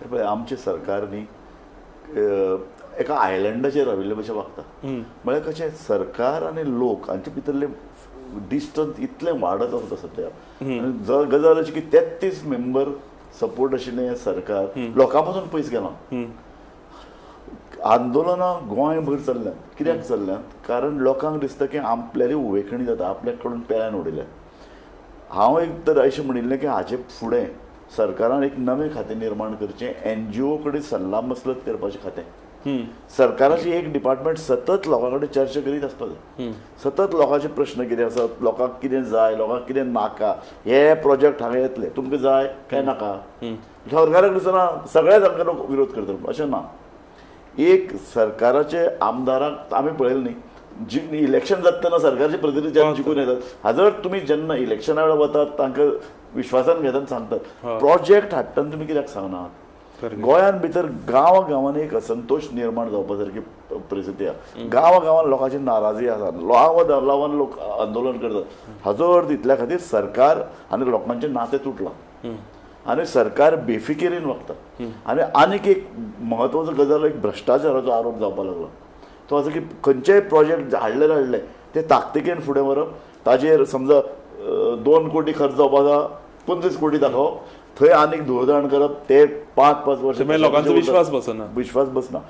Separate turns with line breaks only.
पळय आमचे सरकार न्ही एका आयलंडाचेर राविल्ले भशेन वागता. म्हळ्यार कशें सरकार आनी लोक हांचे भितरले डिस्टन्स इतलें वाडत वता सद्या. आनी गजाल अशी की 33 मेंबर सपोर्ट आशिल्लें सरकार लोकां पासून पयस गेलां. आंदोलनां गोंयभर चल्ल्यात. कित्याक चल्ल्यात? कारण लोकांक दिसता की आपल्याली उवेखणी जाता, आपल्या कडून पेल्यान उडयल्यात. हांव एक तर अशें म्हणिल्लें की हाचे फुडें सरकारान एक नवें खातें निर्माण करचें, NGO कडेन सल्ला मसलत करपाचें खातें. सरकाराची एक डिपार्टमेंट सतत लोकां कडेन चर्चा करीत आसपा जाय. सतत लोकांचे प्रश्न कितें आसात, लोकांक कितें जाय, लोकांक कितें नाका, हे प्रोजेक्ट हांगा येतले, तुमकां जाय काय नाका. सरकाराक दिसना सगळ्याच हांकां लोक विरोध करतले, अशें ना. एक सरकाराचे आमदाराक आमी पळयलें न्ही, इलेक्शन जाता तेन्ना सरकारचे प्रतिनिधी जेन्ना जिखून येतात, हाजर तुमी जेन्ना इलेक्शना वेळार वतात तांकां विश्वासान घेतात, सांगतात प्रोजेक्ट हाडटना तुमी कित्याक सांगनात. गोंयान भितर गांवांनी एक असंतोष निर्माण जावपा सारकी परिस्थिती आसा. गांवान लोकांची नाराजी आसा, लावान लोक आंदोलन करतात. हाजो अर्थ इतल्या खातीर सरकार आनी लोकांचें नातें तुटलां आनी सरकार बेफिकेरीन वागता. आनी आनीक एक म्हत्वाचो गजाल, एक भ्रश्टाचाराचो आरोप जावपाक लागला. तो असो की खंयचेय प्रोजेक्ट हाडले ते ताकतिकेन फुडें व्हरप, ताजेर समजा 2 कोटी खर्च जावपा आसा, 25 कोटी दाखोवप, थंय आनीक धुळधाण करप, ते 5-5 वर्सां
लोकांचो विश्वास बसना.
विश्वास बसना.